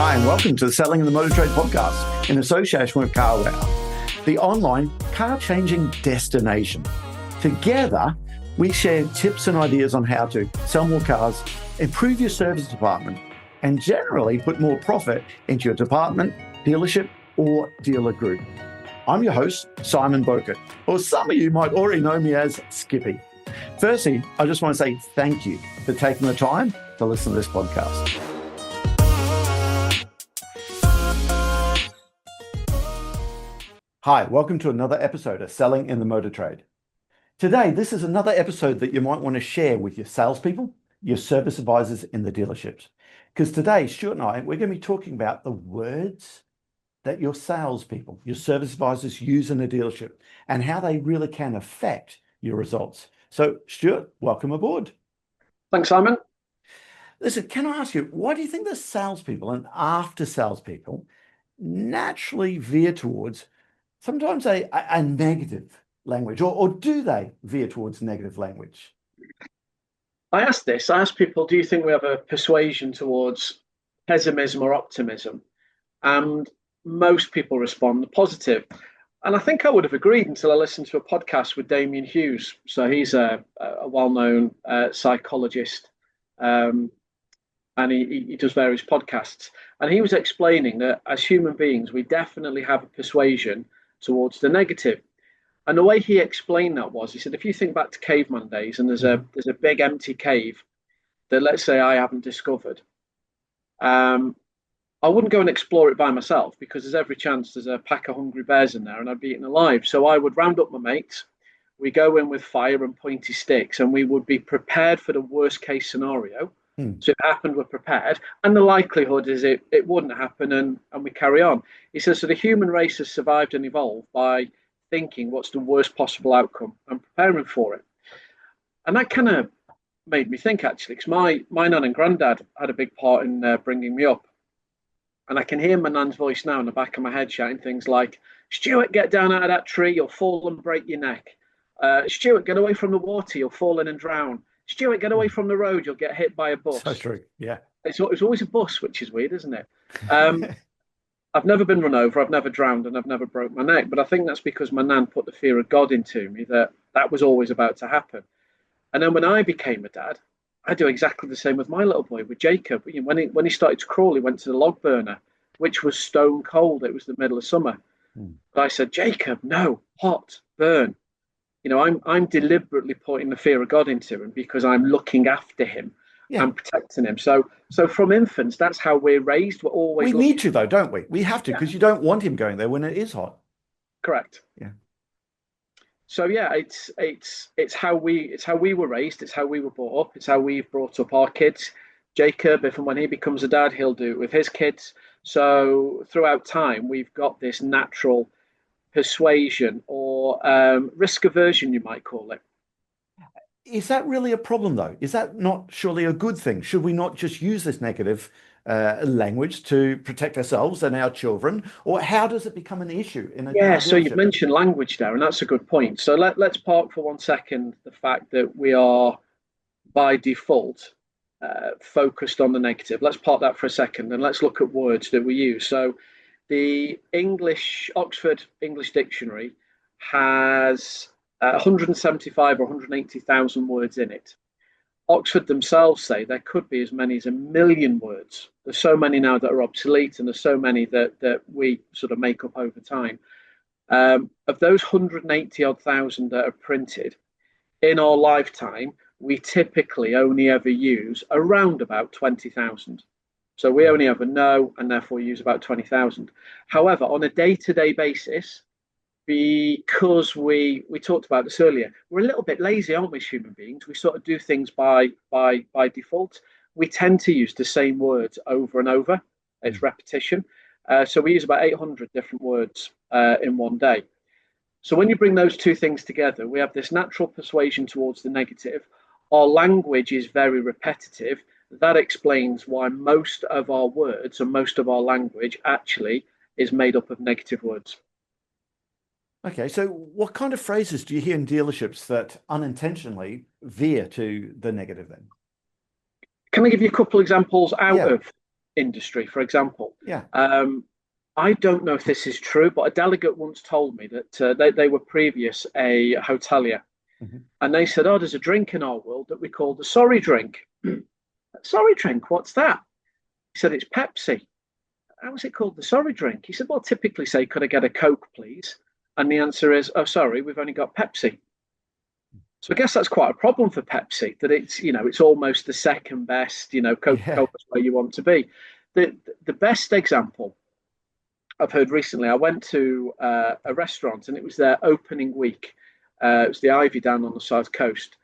Hi, and welcome to the Selling in the Motor Trade podcast in association with CarWow, the online car-changing destination. Together, we share tips and ideas on how to sell more cars, improve your service department, and generally put more profit into your department, dealership, or dealer group. I'm your host, Simon Bowkett, or some of you might already know me as Skippy. Firstly, I just want to say thank you for taking the time to listen to this podcast. Hi, welcome to another episode of Selling in the Motor Trade. Today, this is another episode that you might want to share with your salespeople, your service advisors in the dealerships. Because today, Stuart and I, we're going to be talking about the words that your salespeople, your service advisors use in a dealership and how they really can affect your results. So, Stuart, welcome aboard. Thanks, Simon. Listen, can I ask you, why do you think the salespeople and after salespeople naturally veer towards sometimes a negative language, or do they veer towards negative language? I asked people, do you think we have a persuasion towards pessimism or optimism? And most people respond positive. And I think I would have agreed until I listened to a podcast with Damien Hughes. So he's a well-known psychologist, and he does various podcasts. And he was explaining that as human beings, we definitely have a persuasion towards the negative. And the way he explained that was, he said, if you think back to caveman days and there's a big empty cave that, let's say, I haven't discovered, I wouldn't go and explore it by myself because there's every chance there's a pack of hungry bears in there and I'd be eaten alive. So I would round up my mates, we go in with fire and pointy sticks, and we would be prepared for the worst case scenario. So if it happened, we're prepared. And the likelihood is it wouldn't happen, and we carry on. He says, so the human race has survived and evolved by thinking what's the worst possible outcome and preparing for it. And that kind of made me think, actually, because my nan and granddad had a big part in bringing me up. And I can hear my nan's voice now in the back of my head shouting things like, Stuart, get down out of that tree, you'll fall and break your neck. Stuart, get away from the water, you'll fall in and drown. Stuart, get away from the road, you'll get hit by a bus. So true, yeah. It's always a bus, which is weird, isn't it? I've never been run over, I've never drowned, and I've never broke my neck. But I think that's because my nan put the fear of God into me, that was always about to happen. And then when I became a dad, I do exactly the same with my little boy, with Jacob. When he started to crawl, he went to the log burner, which was stone cold. It was the middle of summer. But I said, Jacob, no, hot, burn. I'm deliberately putting the fear of God into him because I'm looking after him and protecting him. So from infants, that's how we're raised. We're always need to, though, don't we? We have to, because you don't want him going there when it is hot. Correct. Yeah. So yeah, it's how we were raised. It's how we were brought up. It's how we've brought up our kids. Jacob, if and when he becomes a dad, he'll do it with his kids. So throughout time, we've got this natural persuasion or risk aversion, you might call it. Is that really a problem, though? Is that not surely a good thing? Should we not just use this negative language to protect ourselves and our children? Or how does it become an issue in a dealership? So you've mentioned language there, and that's a good point. So let's park for 1 second the fact that we are by default focused on the negative. Let's park that for a second and let's look at words that we use. So the Oxford English Dictionary has 175 or 180,000 words in it. Oxford themselves say there could be as many as 1 million words. There's so many now that are obsolete, and there's so many that we sort of make up over time. Of those 180,000 that are printed, in our lifetime, we typically only ever use around about 20,000. So we only ever know and therefore use about 20,000. However, on a day-to-day basis, because we talked about this earlier, we're a little bit lazy, aren't we, as human beings? We sort of do things by default. We tend to use the same words over and over. It's repetition. So we use about 800 different words in one day. So when you bring those two things together, we have this natural persuasion towards the negative. Our language is very repetitive. That explains why most of our words and most of our language actually is made up of negative words. Okay, so what kind of phrases do you hear in dealerships that unintentionally veer to the negative then? Can I give you a couple examples out of industry, for example. Yeah. I don't know if this is true, but a delegate once told me that they were previous a hotelier, Mhm. and they said, "Oh, there's a drink in our world that we call the sorry drink." Sorry drink, what's that? He said, "It's Pepsi." How is it called the sorry drink? He said, "Well, typically say, could I get a Coke, please?" And the answer is, "Oh, sorry, we've only got Pepsi." So I guess that's quite a problem for Pepsi, that it's almost the second best, Yeah. Coca-Cola's where you want to be. The best example I've heard recently, I went to a restaurant and it was their opening week. It was the Ivy down on the South Coast.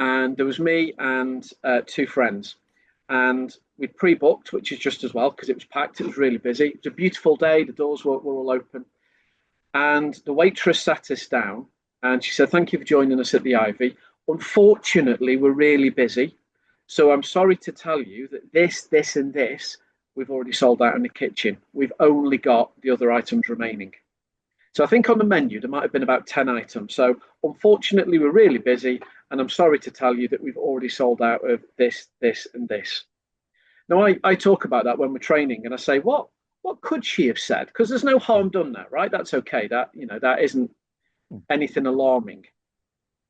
And there was me and two friends. And we'd pre-booked, which is just as well because it was packed. It was really busy. It was a beautiful day. The doors were all open. And the waitress sat us down and she said, "Thank you for joining us at the Ivy. Unfortunately, we're really busy. So I'm sorry to tell you that this, and this, we've already sold out in the kitchen. We've only got the other items remaining." So I think on the menu, there might have been about 10 items. So unfortunately, we're really busy. And I'm sorry to tell you that we've already sold out of this, and this. Now, I talk about that when we're training and I say, what could she have said? Because there's no harm done there, right? That's okay. That isn't anything alarming.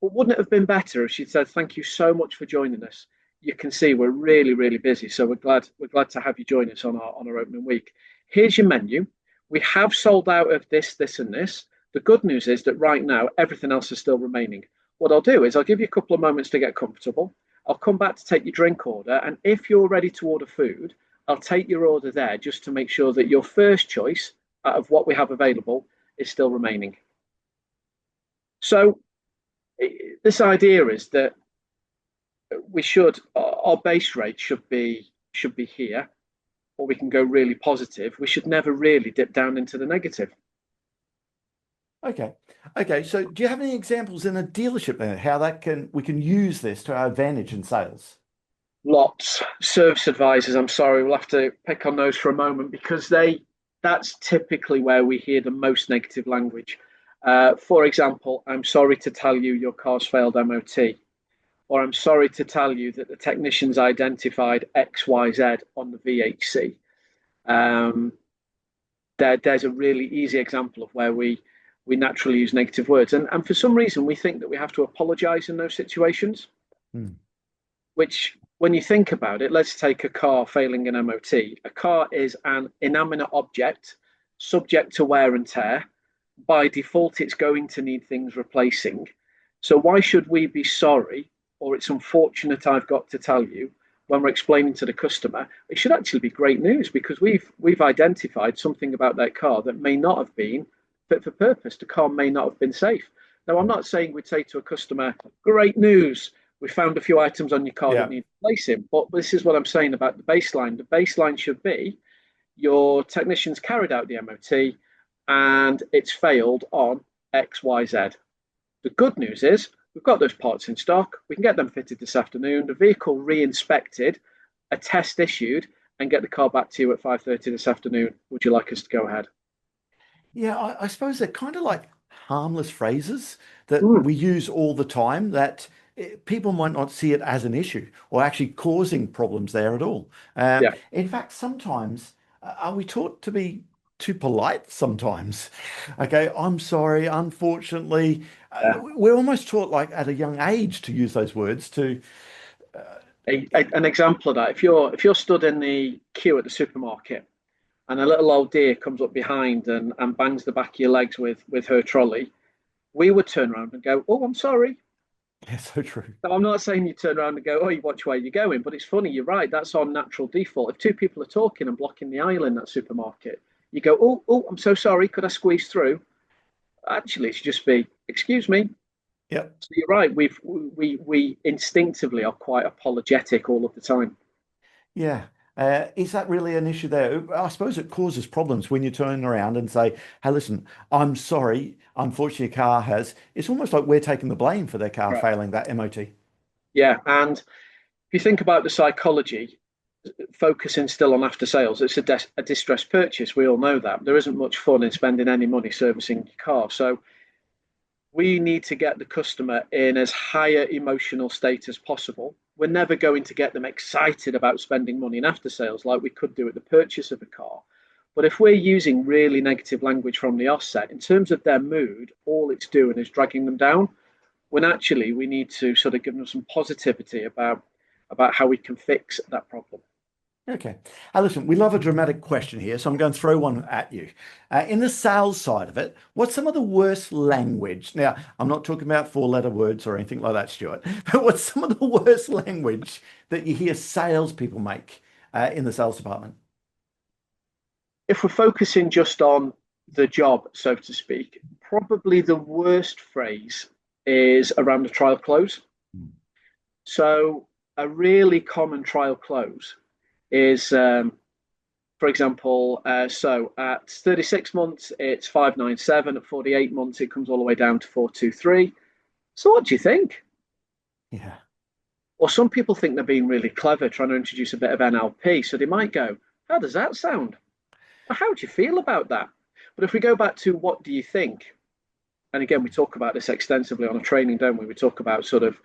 But wouldn't it have been better if she'd said, "Thank you so much for joining us. You can see we're really, really busy. So we're glad to have you join us on our opening week. Here's your menu. We have sold out of this, and this. The good news is that right now everything else is still remaining. What I'll do is I'll give you a couple of moments to get comfortable. I'll come back to take your drink order, and if you're ready to order food, I'll take your order there just to make sure that your first choice out of what we have available is still remaining." So this idea is that our base rate should be here, or we can go really positive. We should never really dip down into the negative. Okay. Okay. So do you have any examples in a dealership then how we can use this to our advantage in sales? Lots. Service advisors, I'm sorry, we'll have to pick on those for a moment because that's typically where we hear the most negative language. For example, "I'm sorry to tell you your car's failed MOT," or "I'm sorry to tell you that the technicians identified XYZ on the VHC." Um, there's a really easy example of where we naturally use negative words. And for some reason, we think that we have to apologize in those situations, Hmm. which, when you think about it, let's take a car failing an MOT. A car is an inanimate object subject to wear and tear. By default, it's going to need things replacing. So why should we be sorry, or "It's unfortunate I've got to tell you," when we're explaining to the customer? It should actually be great news because we've identified something about that car that may not have been fit for purpose. The car may not have been safe. Now, I'm not saying we'd say to a customer, "Great news, we found a few items on your car that Yeah. need replacing." But this is what I'm saying about the baseline. The baseline should be your technicians carried out the MOT and it's failed on XYZ. The good news is we've got those parts in stock. We can get them fitted this afternoon. The vehicle re-inspected, a test issued, and get the car back to you at 5:30 this afternoon. Would you like us to go ahead? Yeah, I suppose they're kind of like harmless phrases that Mm, we use all the time that people might not see it as an issue or actually causing problems there at all. yeah. In fact, sometimes are we taught to be too polite sometimes? Okay, "I'm sorry, unfortunately." Yeah. We're almost taught like at a young age to use those words to, An example of that: if you're stood in the queue at the supermarket and a little old dear comes up behind and bangs the back of your legs with her trolley, we would turn around and go, "Oh, I'm sorry." yeah, so true. Now, I'm not saying you turn around and go, "Oh, you watch where you're going," but it's funny. You're right. That's our natural default. If two people are talking and blocking the aisle in that supermarket, you go, "Oh, I'm so sorry. Could I squeeze through?" Actually, it should just be, "Excuse me." Yep. So you're right. We instinctively are quite apologetic all of the time. Yeah. Is that really an issue there? I suppose it causes problems when you turn around and say, "Hey, listen, I'm sorry. Unfortunately, your car has." It's almost like we're taking the blame for their car Correct. failing that MOT. Yeah, and if you think about the psychology, focusing still on after sales, it's a distress purchase. We all know that there isn't much fun in spending any money servicing your car. So we need to get the customer in as higher emotional state as possible. we're never going to get them excited about spending money in after sales like we could do at the purchase of a car. But if we're using really negative language from the offset, in terms of their mood, all it's doing is dragging them down. When actually we need to sort of give them some positivity about how we can fix that problem. Okay. Listen, we love a dramatic question here, so I'm going to throw one at you. In the sales side of it, what's some of the worst language? Now, I'm not talking about four-letter words or anything like that, Stuart, but what's some of the worst language that you hear salespeople make in the sales department? If we're focusing just on the job, so to speak, probably the worst phrase is around the trial close. So a really common trial close is, for example, so at 36 months, it's 597. At 48 months, it comes all the way down to 423. So what do you think? Yeah. Or some people think they're being really clever, trying to introduce a bit of NLP. So they might go, how does that sound? Or how do you feel about that? But if we go back to what do you think? And again, we talk about this extensively on a training, don't we? We talk about sort of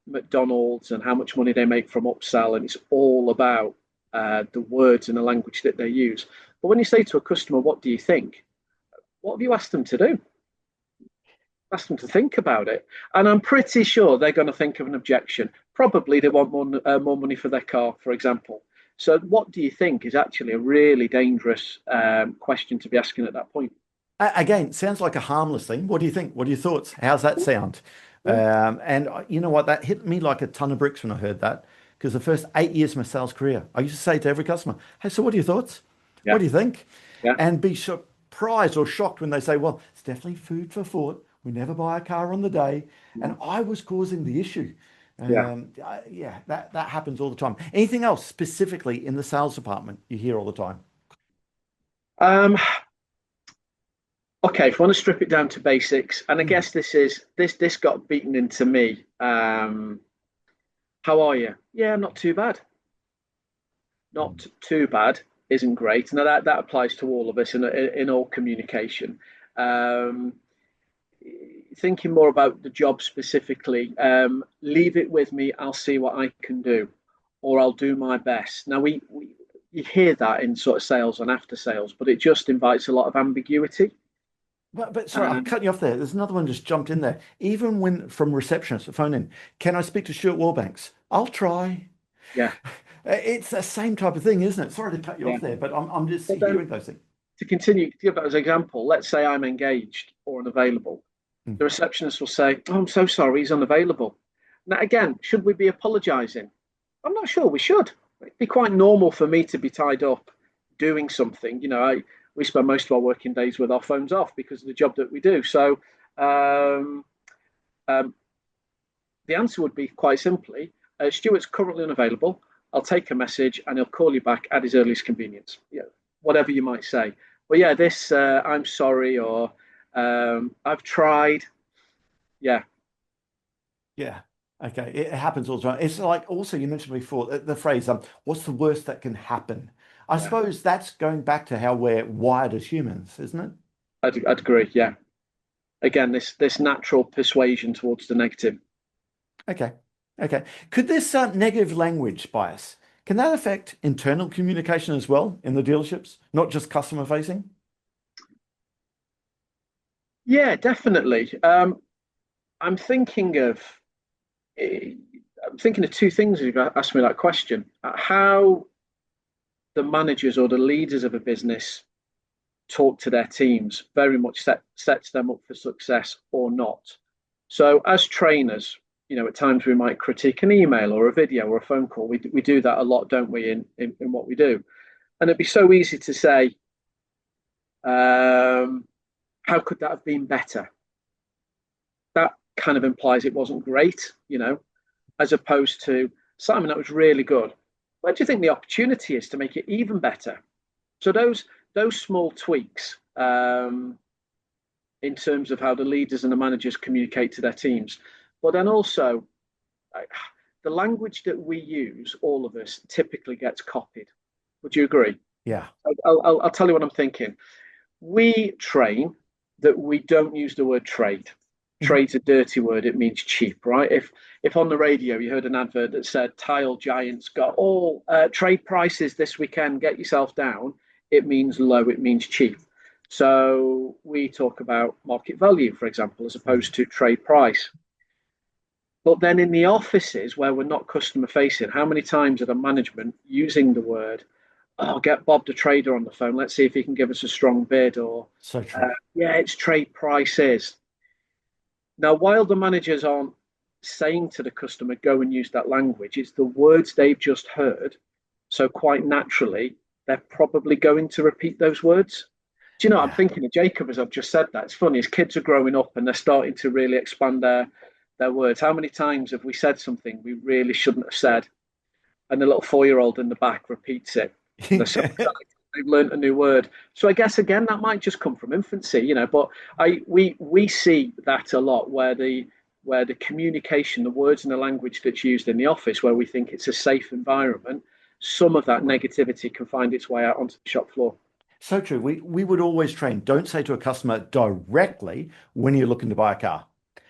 McDonald's and how much money they make from upsell, and it's all about the words and the language that they use. But when you say to a customer, what do you think? What have you asked them to do? Ask them to think about it. And I'm pretty sure they're going to think of an objection. Probably they want more money for their car, for example. So what do you think is actually a really dangerous question to be asking at that point. Again, sounds like a harmless thing. What do you think? What are your thoughts? How's that sound? And you know what? That hit me like a ton of bricks when I heard that, because the first 8 years of my sales career, I used to say to every customer, hey, so what are your thoughts? Yeah. What do you think? Yeah. And be surprised or shocked when they say, well, it's definitely food for thought. We never buy a car on the day. And I was causing the issue. That happens all the time. Anything else specifically in the sales department you hear all the time? Okay, if I want to strip it down to basics, and I guess this got beaten into me. How are you? Yeah, not too bad. Not too bad isn't great. Now that applies to all of us in all communication. Thinking more about the job specifically, leave it with me. I'll see what I can do, or I'll do my best. Now you hear that in sort of sales and after sales, but it just invites a lot of ambiguity. But sorry, I'll cut you off there. There's another one just jumped in there. Even when from receptionist, the phone in, can I speak to Stuart Warbanks? I'll try. Yeah. It's the same type of thing, isn't it? Sorry to cut you off there, but I'm just hearing those things. To continue, to give that as an example, let's say I'm engaged or unavailable. The receptionist will say, oh, I'm so sorry, he's unavailable. Now, again, should we be apologising? I'm not sure we should. It'd be quite normal for me to be tied up doing something. We spend most of our working days with our phones off because of the job that we do. So the answer would be quite simply, Stuart's currently unavailable. I'll take a message and he'll call you back at his earliest convenience. Whatever you might say. But yeah, this, I'm sorry, or I've tried. Yeah. Yeah. Okay. It happens all the time. It's like also you mentioned before the phrase, what's the worst that can happen? I suppose that's going back to how we're wired as humans, isn't it? I'd agree. Yeah. Again, this natural persuasion towards the negative. Okay. Could this negative language bias, can that affect internal communication as well in the dealerships, not just customer facing? Yeah, definitely. I'm thinking of two things. If you've asked me that question, how the managers or the leaders of a business talk to their teams very much sets them up for success or not. So as trainers, at times we might critique an email or a video or a phone call. We do that a lot, don't we, in what we do? And it'd be so easy to say, how could that have been better? That kind of implies it wasn't great, as opposed to, Simon, that was really good. Where do you think the opportunity is to make it even better? So those small tweaks in terms of how the leaders and the managers communicate to their teams, but then also the language that we use, all of us, typically gets copied. Would you agree? Yeah. I'll tell you what I'm thinking. We train that we don't use the word trade. trade's a dirty word, it means cheap, right? If on the radio you heard an advert that said tile giants got all trade prices this weekend, get yourself down, it means low, it means cheap. So we talk about market value, for example, as opposed to trade price. But then in the offices where we're not customer facing, how many times are the management using the word, oh, get Bob the trader on the phone, let's see if he can give us a strong bid, or So true. yeah, it's trade prices. Now, while the managers aren't saying to the customer, go and use that language, it's the words they've just heard. So quite naturally, they're probably going to repeat those words. Do you know, I'm Yeah. thinking of Jacob as I've just said that. It's funny, as kids are growing up and they're starting to really expand their words. How many times have we said something we really shouldn't have said? And the little 4-year-old in the back repeats it. They're so excited they've learned a new word. So I guess again that might just come from infancy, you know. But we see that a lot where the communication, the words and the language that's used in the office, where we think it's a safe environment, some of that negativity can find its way out onto the shop floor. So true. We would always train, don't say to a customer directly when you're looking to buy a car.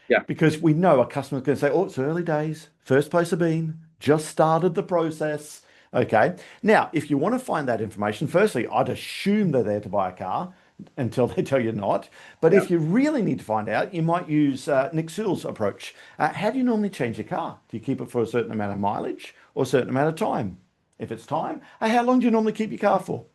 Yeah. Because we know a customer's going to say, oh, it's early days, first place I've been, just started the process. Okay. Now, if you want to find that information, firstly, I'd assume they're there to buy a car until they tell you not. But Yeah. if you really need to find out, you might use Nick Sewell's approach. How do you normally change your car? Do you keep it for a certain amount of mileage or a certain amount of time? If it's time, how long do you normally keep your car for?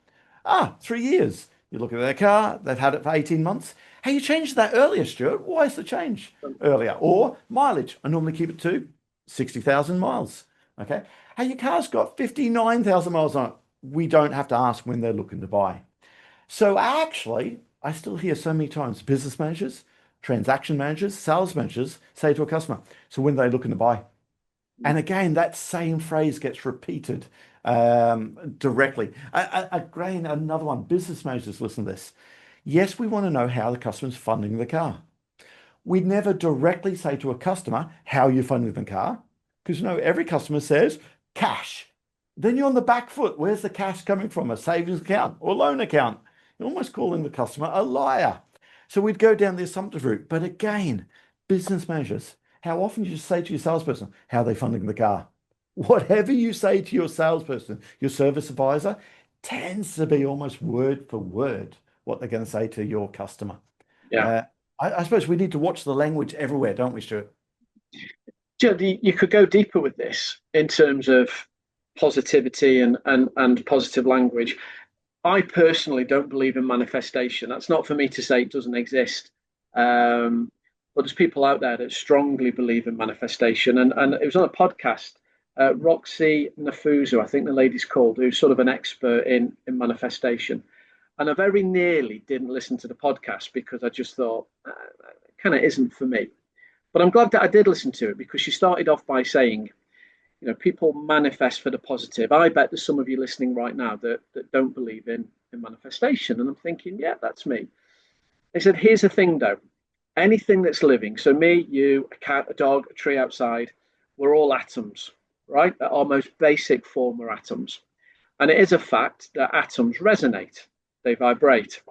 3 years. You look at their car, they've had it for 18 months. Hey, you changed that earlier, Stuart. Why is the change earlier? Or mileage. I normally keep it to 60,000 miles. Okay. Hey, your car's got 59,000 miles on it. We don't have to ask when they're looking to buy. So actually, I still hear so many times business managers, transaction managers, sales managers say to a customer, so when they're looking to buy? And again, that same phrase gets repeated directly. Again, another one, business managers listen to this. Yes, we want to know how the customer's funding the car. We never directly say to a customer how you're funding the car, because you know every customer says cash. Then you're on the back foot. Where's the cash coming from? A savings account or loan account? You're almost calling the customer a liar. So we'd go down the assumptive route. But again, business managers, how often do you say to your salesperson, how are they funding the car? Whatever you say to your salesperson, your service advisor, tends to be almost word for word what they're going to say to your customer. Yeah. I suppose we need to watch the language everywhere, don't we, Stuart? You could go deeper with this in terms of positivity and positive language. I personally don't believe in manifestation. That's not for me to say it doesn't exist. But there's people out there that strongly believe in manifestation. And it was on a podcast, Roxy Nafuzu, I think the lady's called, who's sort of an expert in manifestation. And I very nearly didn't listen to the podcast because I just thought, it kind of isn't for me. But I'm glad that I did listen to it because she started off by saying, you know, people manifest for the positive. I bet there's some of you listening right now that don't believe in manifestation. And I'm thinking, yeah, that's me. They said, here's the thing though. Anything that's living, so me, you, a cat, a dog, a tree outside, we're all atoms, right? At our most basic form are atoms. And it is a fact that atoms resonate, they vibrate.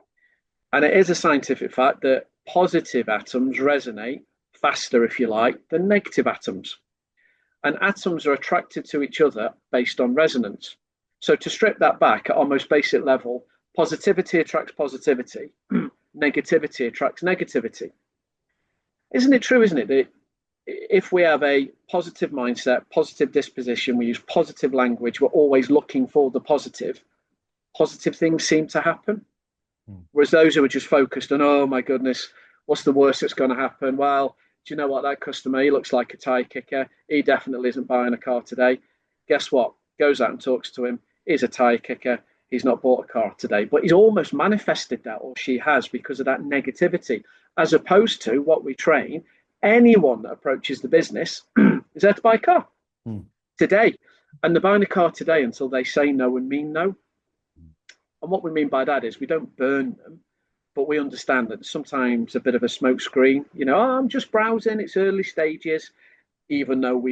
And it is a scientific fact that positive atoms resonate faster, if you like, than negative atoms. And atoms are attracted to each other based on resonance. So to strip that back at our most basic level, positivity attracts positivity, negativity attracts negativity. Isn't it true, isn't it, that if we have a positive mindset, positive disposition, we use positive language, we're always looking for the positive things seem to happen? Whereas those who are just focused on, oh my goodness, what's the worst that's going to happen? Well, do you know what? That customer, he looks like a tire kicker. He definitely isn't buying a car today. Guess what? Goes out and talks to him. He's a tire kicker. He's not bought a car today. But he's almost manifested that, or she has, because of that negativity. As opposed to what we train, anyone that approaches the business is there to buy a car today. And they're buying a car today until they say no and mean no. And what we mean by that is we don't burn them, but we understand that sometimes a bit of a smoke screen, you know, oh, I'm just browsing, it's early stages, even though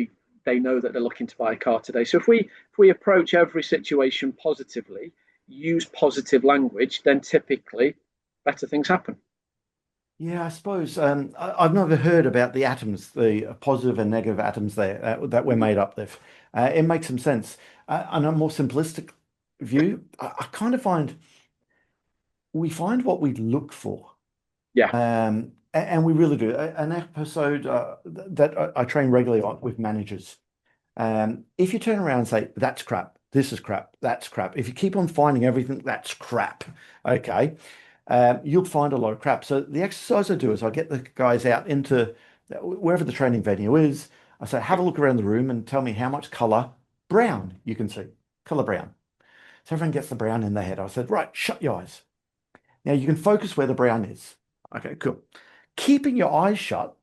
they know that they're looking to buy a car today. So if we approach every situation positively, use positive language, then typically better things happen. Yeah, I suppose I've never heard about the atoms, the positive and negative atoms there that we're made up of. It makes some sense. On a more simplistic view, I kind of find we find what we look for. Yeah. And we really do. An episode that I train regularly on with managers. If you turn around and say, that's crap, this is crap, that's crap, if you keep on finding everything, that's crap, okay, you'll find a lot of crap. So the exercise I do is I get the guys out into wherever the training venue is. I say, have a look around the room and tell me how much color brown you can see, color brown. So everyone gets the brown in their head. I said, right, shut your eyes. Now you can focus where the brown is. Okay, cool. Keeping your eyes shut,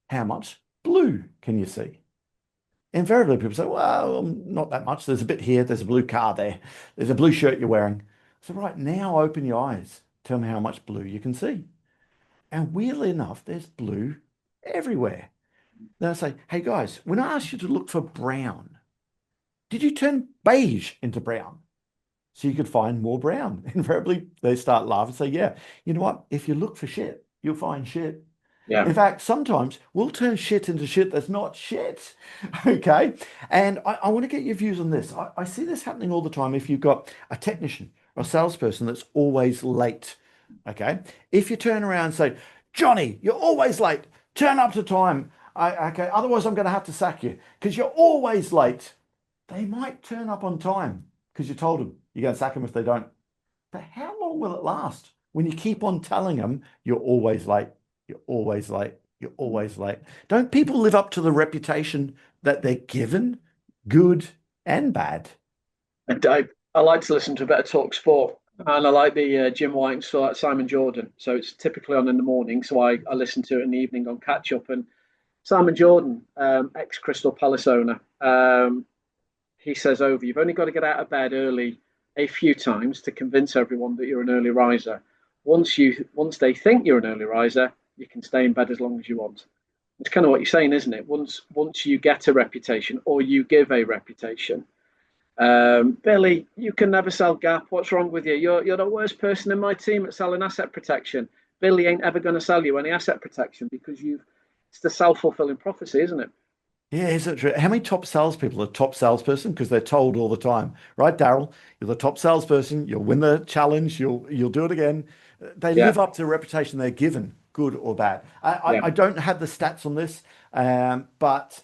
how much blue can you see? Invariably, people say, well, not that much. There's a bit here. There's a blue car there. There's a blue shirt you're wearing. So, right now, open your eyes. Tell me how much blue you can see. And weirdly enough, there's blue everywhere. Then I say, hey, guys, when I asked you to look for brown, did you turn beige into brown? So you could find more brown. Invariably, they start laughing and say, yeah, you know what? If you look for shit, you'll find shit. Yeah. In fact, sometimes we'll turn shit into shit that's not shit. Okay. And I want to get your views on this. I see this happening all the time if you've got a technician or a salesperson that's always late. Okay. If you turn around and say, Johnny, you're always late, turn up to time. Okay. Otherwise, I'm going to have to sack you because you're always late. They might turn up on time because you told them you're going to sack them if they don't. But how long will it last when you keep on telling them you're always late? You're always late. You're always late. Don't people live up to the reputation that they're given, good and bad? And I like to listen to a bit of talk sport, and I like the Jim White and Simon Jordan. So it's typically on in the morning. So I listen to it in the evening on catch up. And Simon Jordan, ex Crystal Palace owner, he says over, you've only got to get out of bed early a few times to convince everyone that you're an early riser. Once they think you're an early riser, you can stay in bed as long as you want. It's kind of what you're saying, isn't it? Once you get a reputation or you give a reputation, Billy, you can never sell Gap. What's wrong with you? You're the worst person in my team at selling asset protection. Billy ain't ever going to sell you any asset protection because it's the self-fulfilling prophecy, isn't it? Yeah, is it true? How many top salespeople are top salesperson? Because they're told all the time, right, Daryl? You're the top salesperson. You'll win the challenge. You'll do it again. They Yeah, live up to the reputation they're given, good or bad. yeah. I don't have the stats on this, but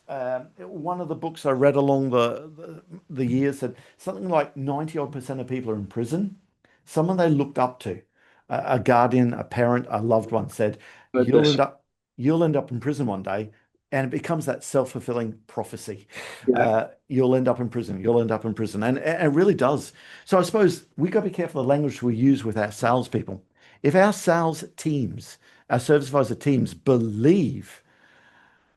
one of the books I read along the years said something like 90 odd percent of people are in prison. Someone they looked up to, a guardian, a parent, a loved one said, Heard "You'll this. end up you'll end up in prison one day." And it becomes that self-fulfilling prophecy. Yeah, You'll end up in prison. You'll end up in prison. And it really does. So I suppose we've got to be careful of the language we use with our salespeople. If our sales teams, our service advisor teams believe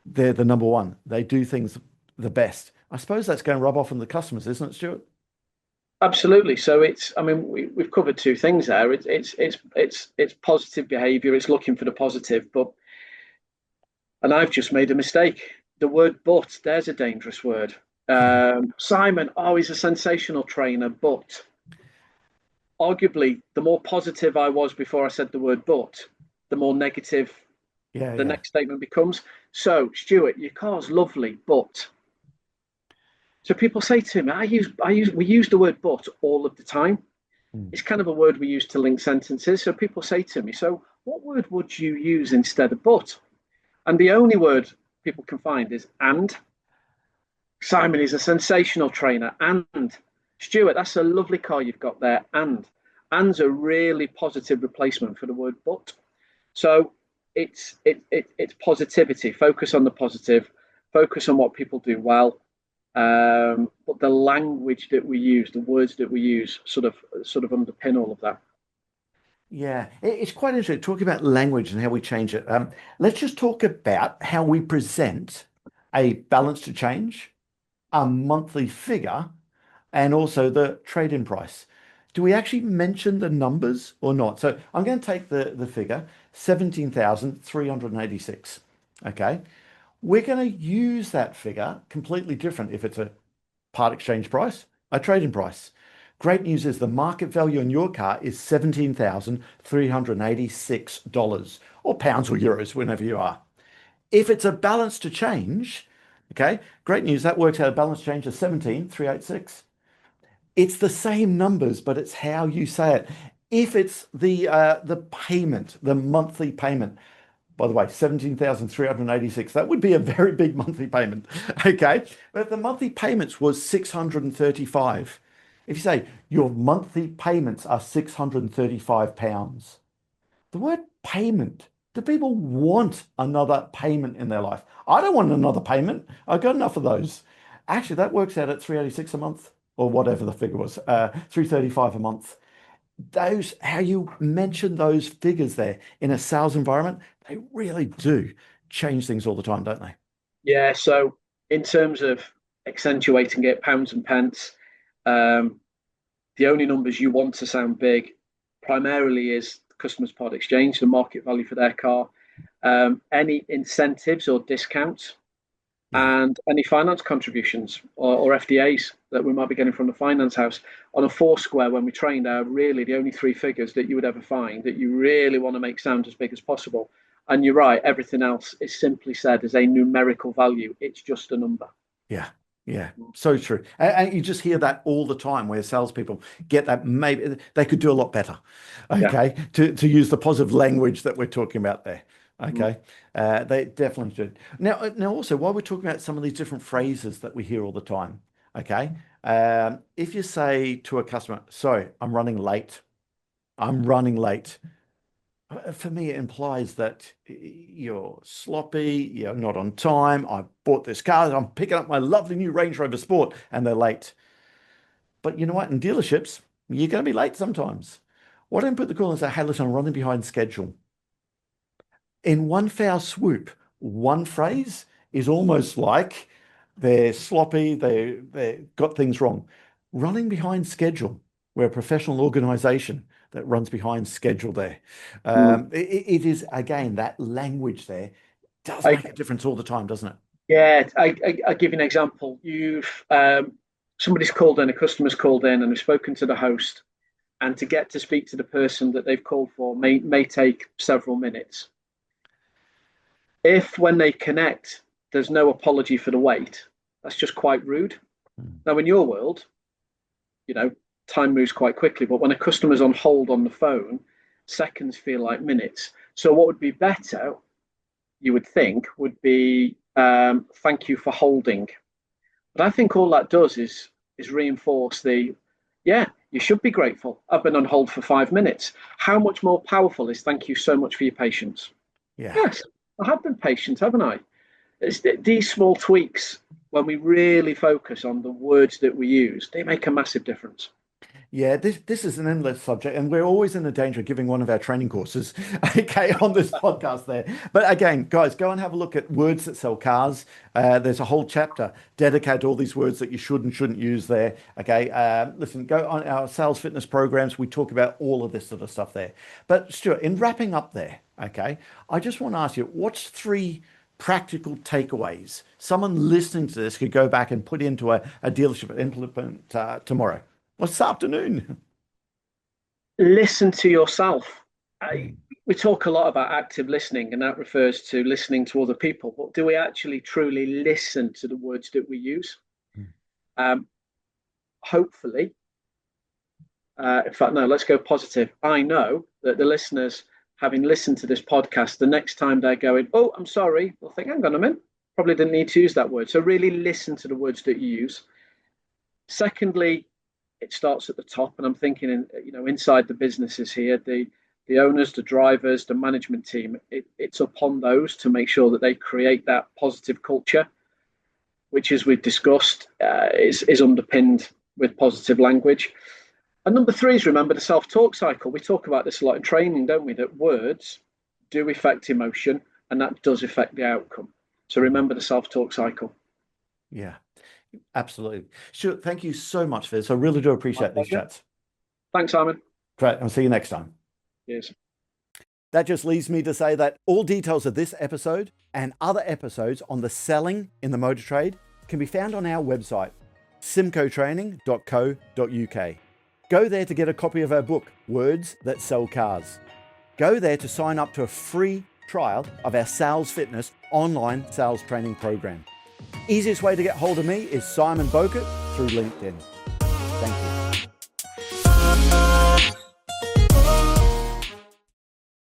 they're the number one, they do things the best, I suppose that's going to rub off on the customers, isn't it, Stuart? absolutely. So I mean, we've covered two things there. It's positive behaviour. It's looking for the positive, and I've just made a mistake. The word "but" there's a dangerous word. Simon, oh, he's a sensational trainer, but arguably, the more positive I was before I said the word "but," the more negative Yeah, the yeah. next statement becomes. So, Stuart, your car's lovely, but so people say to me, we use the word "but" all of the time. Mm. It's kind of a word we use to link sentences. So people say to me, so what word would you use instead of "but"? And the only word people can find is "and." Simon is a sensational trainer, and Stuart, that's a lovely car you've got there, and's a really positive replacement for the word "but." So it's positivity. Focus on the positive. Focus on what people do well. But the language that we use, the words that we use, sort of underpin all of that. Yeah, it's quite interesting talking about language and how we change it. Let's just talk about how we present a balance to change, a monthly figure, and also the trade-in price. Do we actually mention the numbers or not? So I'm going to take the figure 17,386. Okay. We're going to use that figure completely different if it's a part exchange price, a trade-in price. Great news is the market value on your car is $17,386, or pounds or euros, whenever you are. If it's a balance to change, okay, great news, that works out a balance change of 17,386. It's the same numbers, but it's how you say it. If it's the payment, the monthly payment, by the way, 17,386, that would be a very big monthly payment. Okay. But if the monthly payments was 635, if you say your monthly payments are 635 pounds, the word payment, do people want another payment in their life? I don't want another payment. I've got enough of those. Actually, that works out at 386 a month, or whatever the figure was, 335 a month. Those, how you mention those figures there in a sales environment, they really do change things all the time, don't they? Yeah. So in terms of accentuating it, pounds and pence, the only numbers you want to sound big primarily is the customer's part exchange, the market value for their car, any incentives or discounts, Yeah. and any finance contributions or FDAs that we might be getting from the finance house. On a Foursquare, when we trained, are really the only three figures that you would ever find that you really want to make sound as big as possible. And you're right, everything else is simply said as a numerical value. It's just a number. Yeah. Yeah. So true. And you just hear that all the time where salespeople get that maybe they could do a lot better. Yeah. Okay. To use the positive language that we're talking about there. Okay. They definitely should. Now also, while we're talking about some of these different phrases that we hear all the time, okay. If you say to a customer, sorry, I'm running late. I'm running late. For me, it implies that you're sloppy, you're not on time. I bought this car, I'm picking up my lovely new Range Rover Sport, and they're late. But you know what? In dealerships, you're going to be late sometimes. Why don't you put the call and say, hey, listen, I'm running behind schedule. In one foul swoop, one phrase is almost like they're sloppy, they got things wrong. Running behind schedule, we're a professional organization that runs behind schedule there. It is, again, that language there does I, make a difference all the time, doesn't it? yeah, I give you an example. You've somebody's called in, a customer's called in, and has spoken to the host, and to get to speak to the person that they've called for may take several minutes. If when they connect, there's no apology for the wait, that's just quite rude. Now, in your world, you know, time moves quite quickly, but when a customer's on hold on the phone, seconds feel like minutes. So what would be better, you would think, would be thank you for holding. But I think all that does is reinforce yeah, you should be grateful. I've been on hold for 5 minutes. How much more powerful is thank you so much for your patience? Yeah. Yes, I have been patient, haven't I? It's these small tweaks, when we really focus on the words that we use, they make a massive difference. Yeah, this is an endless subject, and we're always in the danger of giving one of our training courses, okay, on this podcast there. But again, guys, go and have a look at words that sell cars. There's a whole chapter dedicated to all these words that you should and shouldn't use there. Okay, listen, go on our sales fitness programs. We talk about all of this sort of stuff there. But Stuart, in wrapping up there, okay, I just want to ask you, what's three practical takeaways someone listening to this could go back and put into a dealership and implement tomorrow? Well, this afternoon. Listen to yourself. We talk a lot about active listening, and that refers to listening to other people. But do we actually truly listen to the words that we use? Hopefully, in fact, no, let's go positive. I know that the listeners, having listened to this podcast, the next time they're going, oh, I'm sorry, they'll think, hang on a minute, probably didn't need to use that word. So really listen to the words that you use. Secondly, it starts at the top, and I'm thinking, inside the businesses here, the owners, the drivers, the management team. It's upon those to make sure that they create that positive culture, which, as we've discussed, is underpinned with positive language. And number three is remember the self-talk cycle. We talk about this a lot in training, don't we? That words do affect emotion, and that does affect the outcome. So remember the self-talk cycle. Yeah. Absolutely. Stuart, thank you so much for this. I really do appreciate these chats. Thanks, Simon. Great. I'll see you next time. Cheers. That just leaves me to say that all details of this episode and other episodes on the selling in the motor trade can be found on our website, simcotraining.co.uk. Go there to get a copy of our book, Words That Sell Cars. Go there to sign up to a free trial of our Sales Fitness online sales training program. Easiest way to get hold of me is Simon Bowkett through LinkedIn.